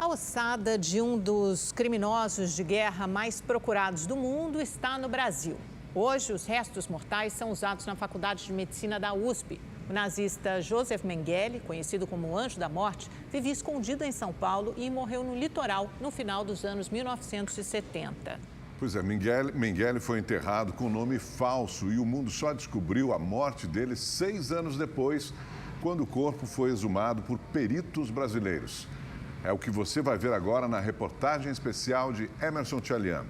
A ossada de um dos criminosos de guerra mais procurados do mundo está no Brasil. Hoje, os restos mortais são usados na Faculdade de Medicina da USP. O nazista Joseph Mengele, conhecido como Anjo da Morte, vivia escondido em São Paulo e morreu no litoral no final dos anos 1970. Pois é, Mengele foi enterrado com nome falso e o mundo só descobriu a morte dele 6 anos depois, quando o corpo foi exumado por peritos brasileiros. É o que você vai ver agora na reportagem especial de Emerson Tchalian.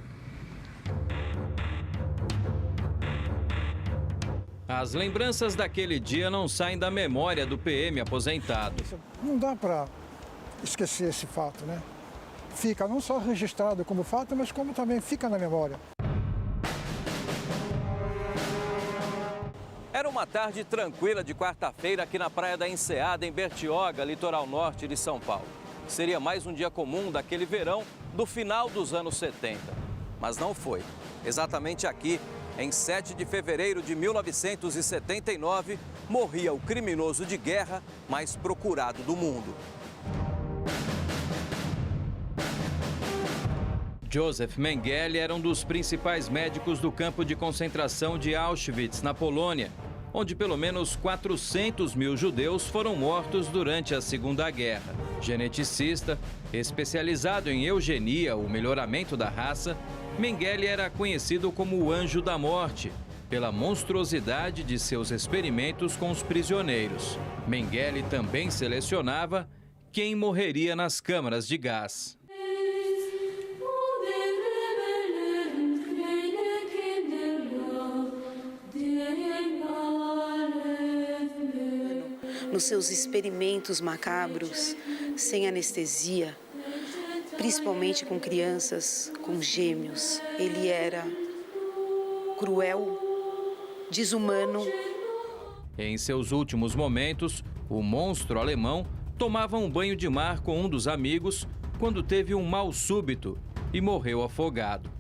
As lembranças daquele dia não saem da memória do PM aposentado. Não dá para esquecer esse fato, né? Fica não só registrado como fato, mas como também fica na memória. Era uma tarde tranquila de quarta-feira aqui na Praia da Enseada, em Bertioga, litoral norte de São Paulo. Seria mais um dia comum daquele verão do final dos anos 70. Mas não foi. Exatamente aqui, em 7 de fevereiro de 1979, morria o criminoso de guerra mais procurado do mundo. Joseph Mengele era um dos principais médicos do campo de concentração de Auschwitz, na Polônia, onde pelo menos 400 mil judeus foram mortos durante a Segunda Guerra. Geneticista, especializado em eugenia, o melhoramento da raça, Mengele era conhecido como o Anjo da Morte, pela monstruosidade de seus experimentos com os prisioneiros. Mengele também selecionava quem morreria nas câmaras de gás. Nos seus experimentos macabros, sem anestesia, principalmente com crianças, com gêmeos, ele era cruel, desumano. Em seus últimos momentos, o monstro alemão tomava um banho de mar com um dos amigos quando teve um mal súbito e morreu afogado.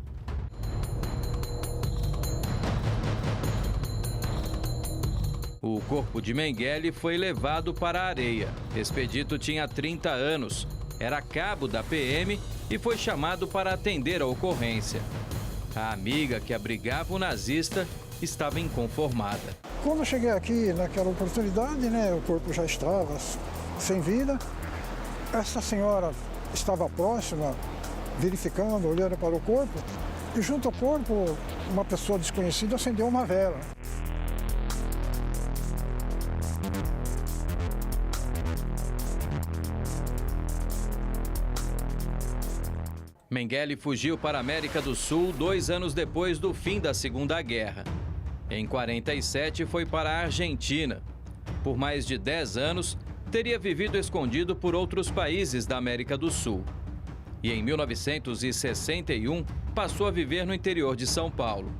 O corpo de Mengele foi levado para a areia. Expedito tinha 30 anos, era cabo da PM e foi chamado para atender a ocorrência. A amiga que abrigava o nazista estava inconformada. Quando eu cheguei aqui naquela oportunidade, né, o corpo já estava sem vida. Essa senhora estava próxima, verificando, olhando para o corpo, e junto ao corpo, uma pessoa desconhecida acendeu uma vela. Mengele fugiu para a América do Sul 2 anos depois do fim da Segunda Guerra. Em 47, foi para a Argentina. Por mais de 10 anos, teria vivido escondido por outros países da América do Sul. E em 1961, passou a viver no interior de São Paulo.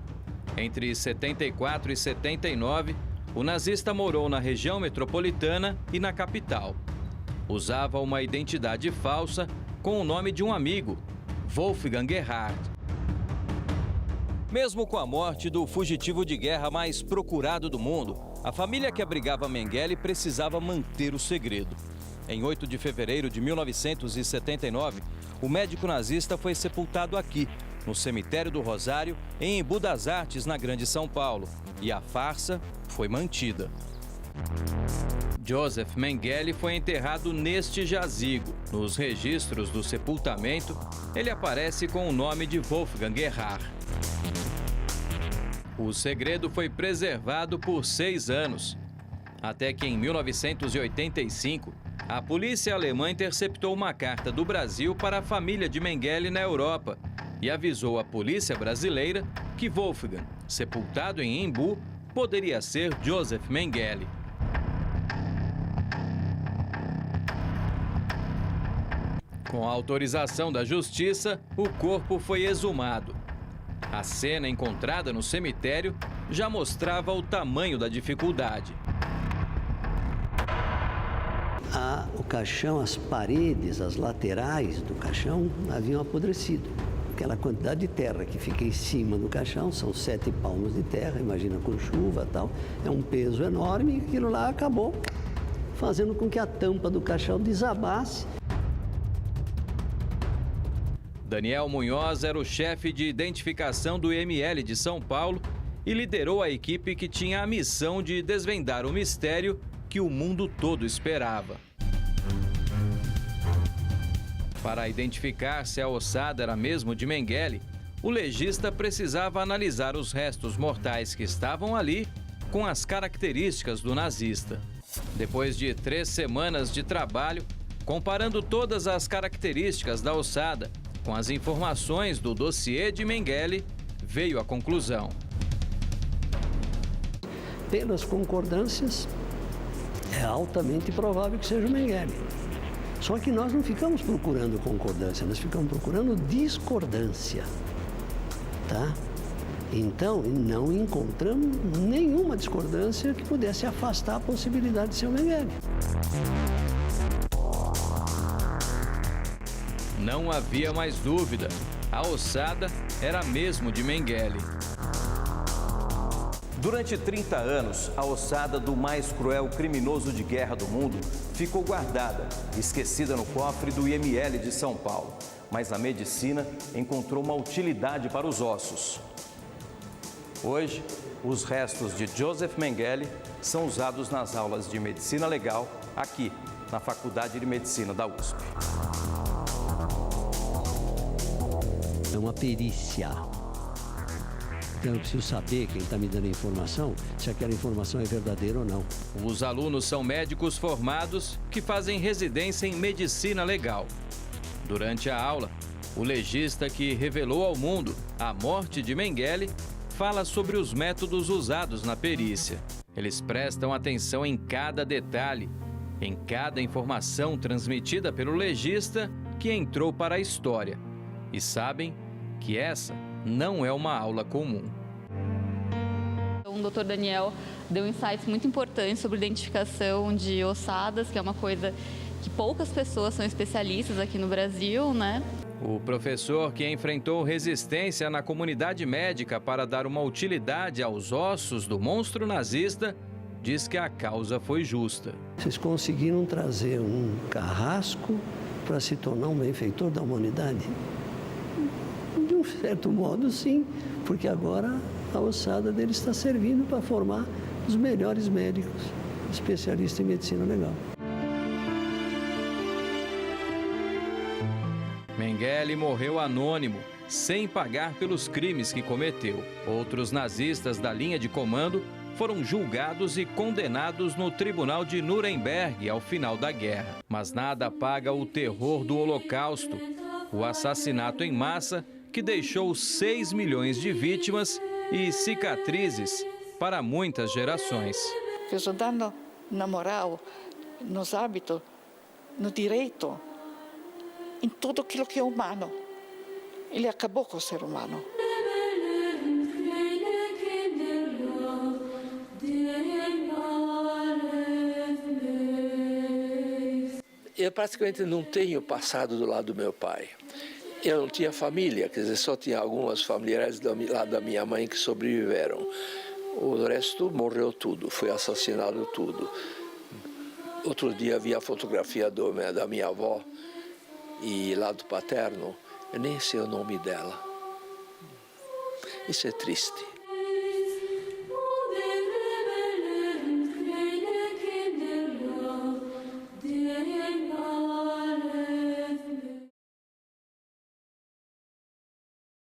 Entre 74 e 79, o nazista morou na região metropolitana e na capital. Usava uma identidade falsa com o nome de um amigo, Wolfgang Gerhard. Mesmo com a morte do fugitivo de guerra mais procurado do mundo, a família que abrigava Mengele precisava manter o segredo. Em 8 de fevereiro de 1979, o médico nazista foi sepultado aqui, no cemitério do Rosário, em Embu das Artes, na Grande São Paulo. E a farsa foi mantida. Joseph Mengele foi enterrado neste jazigo. Nos registros do sepultamento, ele aparece com o nome de Wolfgang Gerhard. O segredo foi preservado por 6 anos, até que em 1985, a polícia alemã interceptou uma carta do Brasil para a família de Mengele na Europa e avisou a polícia brasileira que Wolfgang, sepultado em Embu, poderia ser Joseph Mengele. Com a autorização da justiça, o corpo foi exumado. A cena encontrada no cemitério já mostrava o tamanho da dificuldade. O caixão, as paredes, as laterais do caixão haviam apodrecido. Aquela quantidade de terra que fica em cima do caixão, são 7 palmos de terra, imagina com chuva e tal, é um peso enorme e aquilo lá acabou fazendo com que a tampa do caixão desabasse. Daniel Munhoz era o chefe de identificação do IML de São Paulo e liderou a equipe que tinha a missão de desvendar o mistério que o mundo todo esperava. Para identificar se a ossada era mesmo de Mengele, o legista precisava analisar os restos mortais que estavam ali com as características do nazista. Depois de 3 semanas de trabalho, comparando todas as características da ossada com as informações do dossiê de Mengele, veio à conclusão. Pelas concordâncias, é altamente provável que seja o Mengele. Só que nós não ficamos procurando concordância, nós ficamos procurando discordância, tá? Então, não encontramos nenhuma discordância que pudesse afastar a possibilidade de ser o Mengele. Não havia mais dúvida, a ossada era mesmo de Mengele. Durante 30 anos, a ossada do mais cruel criminoso de guerra do mundo ficou guardada, esquecida no cofre do IML de São Paulo. Mas a medicina encontrou uma utilidade para os ossos. Hoje, os restos de Joseph Mengele são usados nas aulas de medicina legal aqui, na Faculdade de Medicina da USP. É uma perícia. Então eu preciso saber, quem está me dando a informação, se aquela informação é verdadeira ou não. Os alunos são médicos formados que fazem residência em medicina legal. Durante a aula, o legista que revelou ao mundo a morte de Mengele fala sobre os métodos usados na perícia. Eles prestam atenção em cada detalhe, em cada informação transmitida pelo legista que entrou para a história. E sabem que essa não é uma aula comum. O Dr. Daniel deu insights muito importantes sobre identificação de ossadas, que é uma coisa que poucas pessoas são especialistas aqui no Brasil, né? O professor, que enfrentou resistência na comunidade médica para dar uma utilidade aos ossos do monstro nazista, diz que a causa foi justa. Vocês conseguiram trazer um carrasco para se tornar um benfeitor da humanidade? De um certo modo, sim, porque agora a ossada dele está servindo para formar os melhores médicos, especialistas em medicina legal. Mengele morreu anônimo, sem pagar pelos crimes que cometeu. Outros nazistas da linha de comando foram julgados e condenados no Tribunal de Nuremberg ao final da guerra. Mas nada apaga o terror do Holocausto, o assassinato em massa que deixou 6 milhões de vítimas e cicatrizes para muitas gerações. Ajudando na moral, nos hábitos, no direito, em tudo aquilo que é humano. Ele acabou com o ser humano. Eu praticamente não tenho passado do lado do meu pai. Eu não tinha família, quer dizer, só tinha algumas familiares lá da minha mãe que sobreviveram. O resto morreu tudo, foi assassinado tudo. Outro dia vi a fotografia da minha avó e lado paterno, eu nem sei o nome dela. Isso é triste.